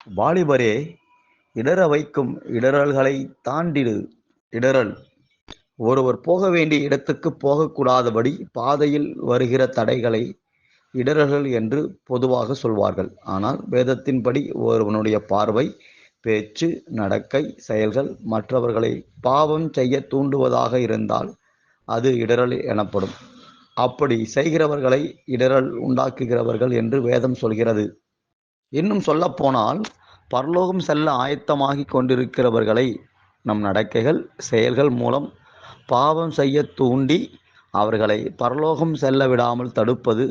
வாலிபரே, இடற வைக்கும் இடறல்களை தாண்டிடு. இடறல்: ஒருவர் போக வேண்டிய இடத்துக்குப் போகக்கூடாதபடி பாதையில் வருகிற தடைகளை இடறல்கள் என்று பொதுவாக சொல்வார்கள். ஆனால் வேதத்தின்படி ஒருவனுடைய பார்வை, பேச்சு, நடக்கை, செயல்கள் மற்றவர்களை பாவம் செய்யத் தூண்டுவதாக இருந்தால் அது இடறல் எனப்படும். அப்படி செய்கிறவர்களை இடறல் உண்டாக்குகிறவர்கள் என்று வேதம் சொல்கிறது. இன்னும் சொல்லப்போனால், பரலோகம் செல்ல ஆயத்தமாகிக் கொண்டிருக்கிறவர்களை நம் நடக்கைகள், செயல்கள் மூலம் பாவம் செய்யத் தூண்டி அவர்களை பரலோகம் செல்ல விடாமல் தடுப்பது.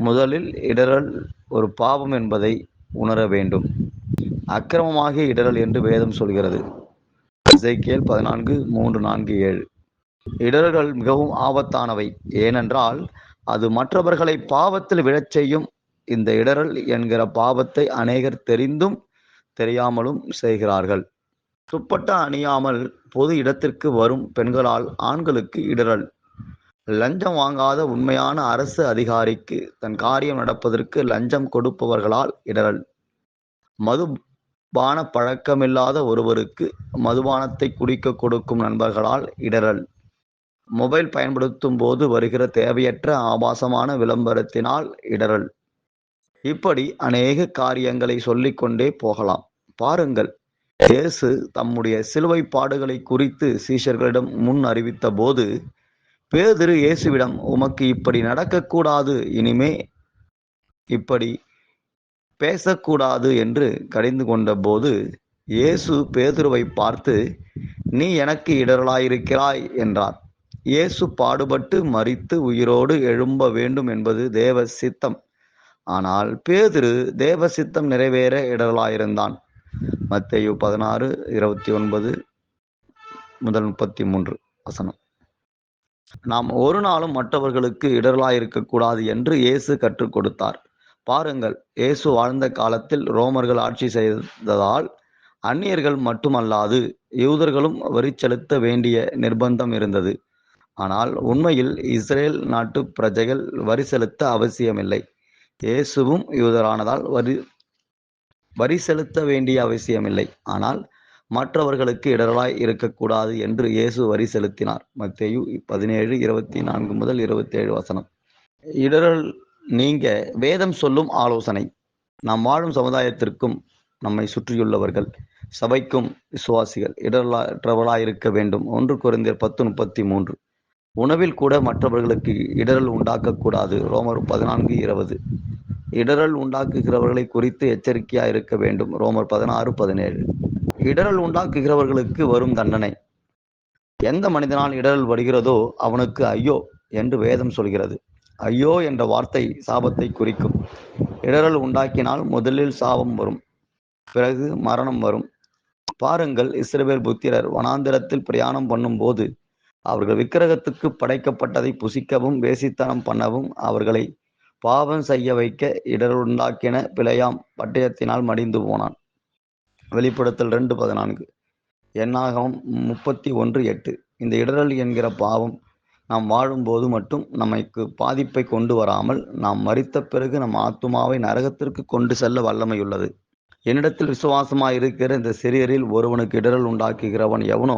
முதலில் இடறல் ஒரு பாவம் என்பதை உணர வேண்டும். அக்கிரமமாகிய இடறல் என்று வேதம் சொல்கிறது. எசேக்கியேல் 14:3-4-7. இடறல்கள் மிகவும் ஆபத்தானவை. ஏனென்றால் அது மற்றவர்களை பாவத்தில் விழச் செய்யும். இந்த இடறல் என்கிற பாவத்தை அநேகர் தெரிந்தும் தெரியாமலும் செய்கிறார்கள். துப்பட்டா அணியாமல் பொது இடத்திற்கு வரும் பெண்களால் ஆண்களுக்கு இடறல். லஞ்சம் வாங்காத உண்மையான அரசு அதிகாரிக்கு தன் காரியம் நடப்பதற்கு லஞ்சம் கொடுப்பவர்களால் இடறல். மதுபான பழக்கமில்லாத ஒருவருக்கு மதுபானத்தை குடிக்க கொடுக்கும் நண்பர்களால் இடறல். மொபைல் பயன்படுத்தும் போது வருகிற தேவையற்ற ஆபாசமான விளம்பரத்தினால் இடறல். இப்படி அநேக காரியங்களை சொல்லிக்கொண்டே போகலாம். பாருங்கள், இயேசு தம்முடைய சிலுவை பாடுகளை குறித்து சீஷர்களிடம் முன் அறிவித்த போது பேதுரு இயேசுவிடம், உமக்கு இப்படி நடக்கக்கூடாது, இனிமே இப்படி பேசக்கூடாது என்று கடிந்து கொண்ட போது இயேசு பேதுருவை பார்த்து, நீ எனக்கு இடறலாயிருக்கிறாய் என்றார். இயேசு பாடுபட்டு மரித்து உயிரோடு எழும்ப வேண்டும் என்பது தேவ சித்தம். ஆனால் பேதுரு தேவ சித்தம் நிறைவேற இடறலாயிருந்தான். மத்தேயு 16:29-33 நாம் ஒரு நாளும் மற்றவர்களுக்கு இடறலாயிருக்கக்கூடாது என்று இயேசு கற்றுக் கொடுத்தார். பாருங்கள், இயேசு வாழ்ந்த காலத்தில் ரோமர்கள் ஆட்சி செய்ததால் அந்நியர்கள் மட்டுமல்லாது யூதர்களும் வரி செலுத்த வேண்டிய நிர்பந்தம் இருந்தது. ஆனால் உண்மையில் இஸ்ரேல் நாட்டு பிரஜைகள் வரி செலுத்த அவசியமில்லை. இயேசுவும் யூதரானதால் வரி செலுத்த வேண்டிய அவசியமில்லை. ஆனால் மற்றவர்களுக்கு இடரலாய் இருக்கக்கூடாது என்று இயேசு வரி செலுத்தினார். மத்தேயு 17:24-27. இடரல் நீங்க வேதம் சொல்லும் ஆலோசனை. நாம் வாழும் சமுதாயத்திற்கும் நம்மை சுற்றியுள்ளவர்கள், சபைக்கும் விசுவாசிகள் இடரலற்றவர்களாயிருக்க வேண்டும். 1 கொரிந்தியர் 10:33. உணவில் கூட மற்றவர்களுக்கு இடரல் உண்டாக்கக்கூடாது. ரோமர் 14:20. இடரல் உண்டாக்குகிறவர்களை குறித்து எச்சரிக்கையாயிருக்க வேண்டும். ரோமர் 16:17. இடரல் உண்டாக்குகிறவர்களுக்கு வரும் தண்டனை. எந்த மனிதனால் இடரல் வருகிறதோ அவனுக்கு ஐயோ என்று வேதம் சொல்கிறது. ஐயோ என்ற வார்த்தை சாபத்தை குறிக்கும். இடரல் உண்டாக்கினால் முதலில் சாபம் வரும், பிறகு மரணம் வரும். பாருங்கள், இஸ்ரவேல் புத்திரர் வனாந்திரத்தில் பிரயாணம் பண்ணும் போது அவர்கள் விக்கிரகத்துக்கு படைக்கப்பட்டதை புசிக்கவும் வேசித்தனம் பண்ணவும் அவர்களை பாவம் செய்ய வைக்க இடரல் உண்டாக்கின பிழையாம் பட்டயத்தினால் மடிந்து போனான். வெளிப்படுத்தல் 2:14. என்னாகமம் 31:8. இந்த இடரல் என்கிற பாவம் நாம் வாழும்போது மட்டும் நமக்கு பாதிப்பை கொண்டு வராமல், நாம் மரித்த பிறகு நம் ஆத்துமாவை நரகத்திற்கு கொண்டு செல்ல வல்லமையுள்ளது. என்னிடத்தில் விசுவாசமாயிருக்கிற இந்த சிறியரில் ஒருவனுக்கு இடரல் உண்டாக்குகிறவன் எவனோ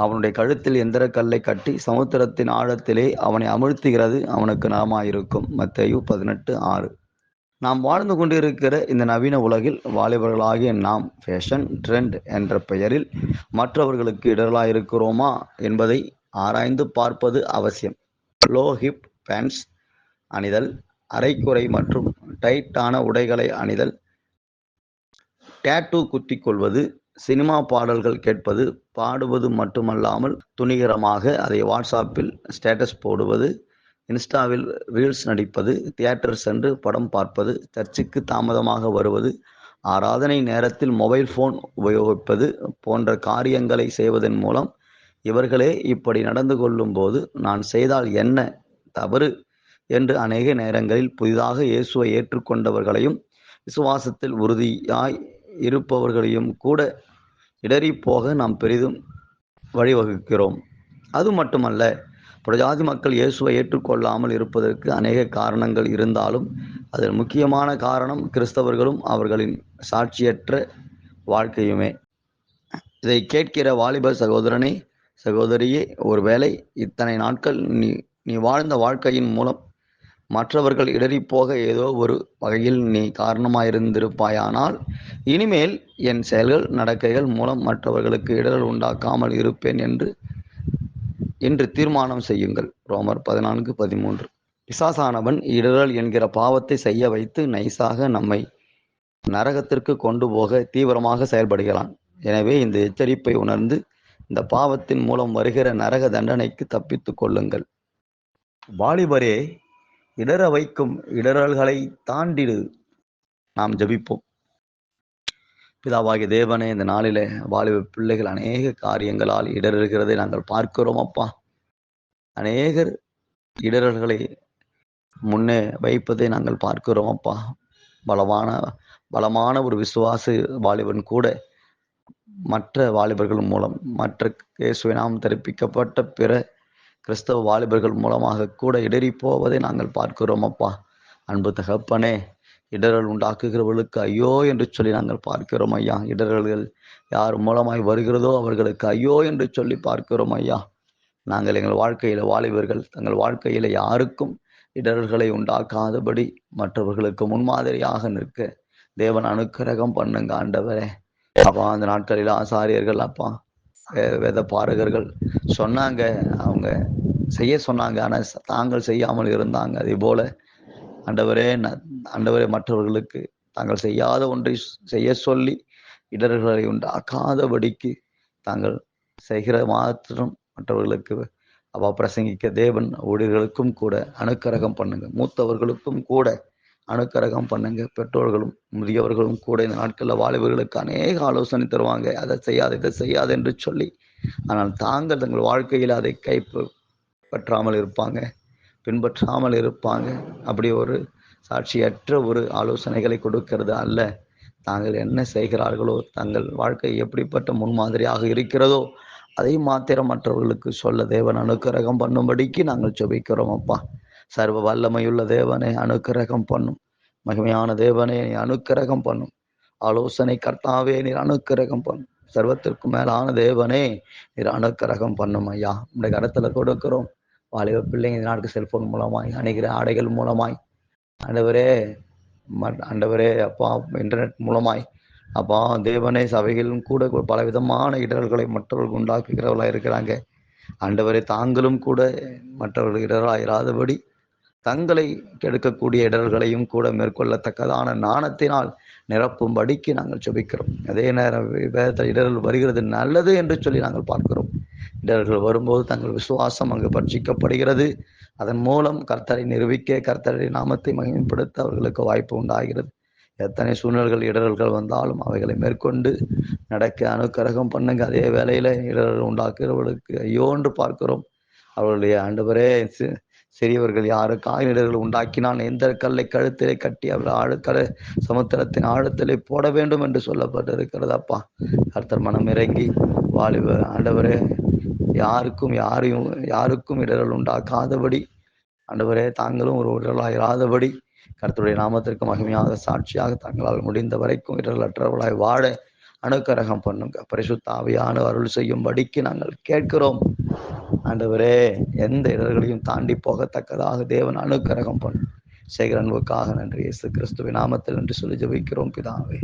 அவனுடைய கழுத்தில் எந்திரக்கல்லை கட்டி சமுத்திரத்தின் ஆழத்திலே அவனை அமிழ்த்துகிறது அவனுக்கு நலமாயிருக்கும். மத்தேயு 18:6. நாம் வாழ்ந்து கொண்டிருக்கிற இந்த நவீன உலகில் வாலிபர்களாகிய நாம் ஃபேஷன், ட்ரெண்ட் என்ற பெயரில் மற்றவர்களுக்கு இடரலாயிருக்கிறோமா என்பதை ஆராய்ந்து பார்ப்பது அவசியம். லோ ஹிப் பேண்ட்ஸ் அணிதல், அரைக்குறை மற்றும் டைட்டான உடைகளை அணிதல், டேட்டூ குத்திக் கொள்வது, சினிமா பாடல்கள் கேட்பது, பாடுவது மட்டுமல்லாமல் துணிகரமாக அதை வாட்ஸ்ஆப்பில் ஸ்டேட்டஸ் போடுவது, இன்ஸ்டாவில் ரீல்ஸ் நடிப்பது, தியேட்டர் சென்று படம் பார்ப்பது, சர்ச்சுக்கு தாமதமாக வருவது, ஆராதனை நேரத்தில் மொபைல் போன் உபயோகிப்பது போன்ற காரியங்களை செய்வதன் மூலம் இவர்களே இப்படி நடந்து கொள்ளும் போது நான் செய்தால் என்ன தவறு என்று அநேக நேரங்களில் புதிதாக இயேசுவை ஏற்றுக்கொண்டவர்களையும் விசுவாசத்தில் உறுதியாய் இருப்பவர்களையும் கூட இடறிப்போக நாம் பெரிதும் வழிவகுக்கிறோம். அது மட்டுமல்ல, புறஜாதி மக்கள் இயேசுவை ஏற்றுக்கொள்ளாமல் இருப்பதற்கு அநேக காரணங்கள் இருந்தாலும் அதில் முக்கியமான காரணம் கிறிஸ்தவர்களும் அவர்களின் சாட்சியற்ற வாழ்க்கையுமே. இதை கேட்கிற வாலிப சகோதரனே, சகோதரியே, ஒருவேளை இத்தனை நாட்கள் நீ வாழ்ந்த வாழ்க்கையின் மூலம் மற்றவர்கள் இடறிப்போக ஏதோ ஒரு வகையில் நீ காரணமாயிருந்திருப்பாயானால், இனிமேல் என் செயல்கள் நடக்கைகள் மூலம் மற்றவர்களுக்கு இடரல் உண்டாக்காமல் இருப்பேன் என்று இன்று தீர்மானம் செய்யுங்கள். ரோமர் 14:13. பிசாசானவன் இடரல் என்கிற பாவத்தை செய்ய வைத்து நைசாக நம்மை நரகத்திற்கு கொண்டு போக தீவிரமாக செயல்படுகிறான். எனவே இந்த எச்சரிப்பை உணர்ந்து இந்த பாவத்தின் மூலம் வருகிற நரக தண்டனைக்கு தப்பித்துக் கொள்ளுங்கள். வாலிபரே, இடர வைக்கும் இடரல்களை தாண்டிடு. நாம் ஜெபிப்போம். பிதாவாகிய தேவனே, இந்த நாளிலே வாலிப பிள்ளைகள் அநேக காரியங்களால் இடறுகிறதை நாங்கள் பார்க்கிறோம் அப்பா. அநேகர் இடரல்களை முன்னே வைப்பதை நாங்கள் பார்க்கிறோம் அப்பா. பலமான ஒரு விசுவாச வாலிபன் கூட மற்ற வாலிபர்கள் மூலம், மற்ற இயேசுவை நாம் தெரிவிக்கப்பட்ட பிற கிறிஸ்தவ வாலிபர்கள் மூலமாக கூட இடறி போவதை நாங்கள் பார்க்கிறோம் அப்பா. அன்பு தகப்பனே, இடரல் உண்டாக்குகிறவர்களுக்கு ஐயோ என்று சொல்லி நாங்கள் பார்க்கிறோம் ஐயா. இடரல்கள் யார் மூலமாய் வருகிறதோ அவர்களுக்கு ஐயோ என்று சொல்லி பார்க்கிறோம் ஐயா. நாங்கள் எங்கள் வாழ்க்கையில வாலிபர்கள் தங்கள் வாழ்க்கையில யாருக்கும் இடரல்களை உண்டாக்காதபடி மற்றவர்களுக்கு முன்மாதிரியாக நிற்க தேவன் அனுக்கிரகம் பண்ணுங்க ஆண்டவரே. அப்பா, அந்த நாட்களில் ஆசாரியர்கள் அப்பா, வேத பாரகர்கள் சொன்னாங்க, அவங்க செய்ய சொன்னாங்க, ஆனால் தாங்கள் செய்யாமல் இருந்தாங்க. அதே போல ஆண்டவரே மற்றவர்களுக்கு தாங்கள் செய்யாத ஒன்றை செய்ய சொல்லி இடர்களை உண்டாக்காதபடிக்கு தாங்கள் செய்கிற மாத்திரம் மற்றவர்களுக்கு அப்பா பிரசங்கிக்க தேவன் ஊழியர்களுக்கும் கூட அனுக்கிரகம் பண்ணுங்க. மூத்தவர்களுக்கும் கூட அனுக்கிரகம் பண்ணுங்க. பெற்றோர்களும் முதியவர்களும் கூட இந்த நாட்களில் வாலிபர்களுக்கு அநேக ஆலோசனை தருவாங்க, அதை செய்யாது இதை செய்யாது என்று சொல்லி. ஆனால் தாங்கள் தங்கள் வாழ்க்கையில் அதை கைப்பற்றாமல் இருப்பாங்க, பின்பற்றாமல் இருப்பாங்க. அப்படி ஒரு சாட்சியற்ற ஒரு ஆலோசனைகளை கொடுக்கிறது அல்ல. தாங்கள் என்ன செய்கிறார்களோ, தங்கள் வாழ்க்கை எப்படிப்பட்ட முன்மாதிரியாக இருக்கிறதோ அதை மாத்திரம் மற்றவர்களுக்கு சொல்ல தேவன் அனுக்கிரகம் பண்ணும்படிக்கு நாங்கள் ஜெபிக்கிறோம் அப்பா. சர்வ வல்லமையுள்ள தேவனே, அனுக்கிரகம் பண்ணும். மகிமையான தேவனே, நீ அனுக்கிரகம் பண்ணும். ஆலோசனை கர்த்தாவே, நீர் அனுக்கிரகம் பண்ணும். சர்வத்திற்கு மேலான தேவனே, நீர் அனுக்கிரகம் பண்ணும் ஐயா. உடைய கரத்துல கொடுக்கிறோம். வாலிப பிள்ளைங்க இந்த நாட்டுக்கு செல்போன் மூலமாய், அணிகிற ஆடைகள் மூலமாய், ஆண்டவரே அப்பா, இன்டர்நெட் மூலமாய் அப்பா தேவனே, சபைகளிலும் கூட பலவிதமான இடர்களை மற்றவர்கள் உண்டாக்குகிறவர்களா இருக்கிறாங்க. ஆண்டவரே, தாங்களும் கூட மற்றவர்கள் இடராயிராதபடி தங்களை கெடுக்கக்கூடிய இடர்களையும் கூட மேற்கொள்ளத்தக்கதான நாணத்தினால் நிரப்பும்படிக்கு நாங்கள் ஜெபிக்கிறோம். அதே நேரம் வேதத்தில் இடர்கள் வருகிறது நல்லது என்று சொல்லி நாங்கள் பார்க்கிறோம். இடர்கள் வரும்போது தங்கள் விசுவாசம் அங்கு பட்சிக்கப்படுகிறது. அதன் மூலம் கர்த்தரை நிரூபிக்க, கர்த்தரை நாமத்தை மகிமைப்படுத்த அவர்களுக்கு வாய்ப்பு உண்டாகிறது. எத்தனை சூழ்நிலைகள் இடர்கள் வந்தாலும் அவைகளை மேற்கொண்டு நடக்க அனுக்கிரகம் பண்ணுங்க. அதே வேளையில இடர்கள் உண்டாக்குறவர்களுக்கு ஐயோ என்று பார்க்கிறோம். அவர்களுடைய ஆண்டவரே, சிறியவர்கள் யாருக்காக இடர்கள் உண்டாக்கினால் எந்த கல்லை கழுத்திலே கட்டி அவர்கள் ஆழக்கடை சமுத்திரத்தின் ஆழத்திலே போட வேண்டும் என்று சொல்லப்பட்டிருக்கிறது அப்பா. கர்த்தர் மனம் இறங்கி வாலிப ஆண்டவரே, யாருக்கும் இடர்கள் உண்டாக்காதபடி ஆண்டவரே, தாங்களும் ஒரு இடர்களாயிராதபடி கர்த்தருடைய நாமத்திற்கு மகிமையாக சாட்சியாக தங்களால் முடிந்த வரைக்கும் இடர்களற்றவர்களாய் வாழ அனுக்கிரகம் பண்ணுங்க. பரிசுத்த ஆவியான அருள் செய்யும்படிக்கு நாங்கள் கேட்கிறோம். ஆண்டவரே, எந்த இடர்களையும் தாண்டி போகத்தக்கதாக தேவன் அனுக்கிரகம் பண்ணும். செய்கிற அன்புக்காக நன்றி. இயேசு கிறிஸ்துவின் நாமத்தில் என்று சொல்லி ஜெபிக்கிறோம் பிதாவே.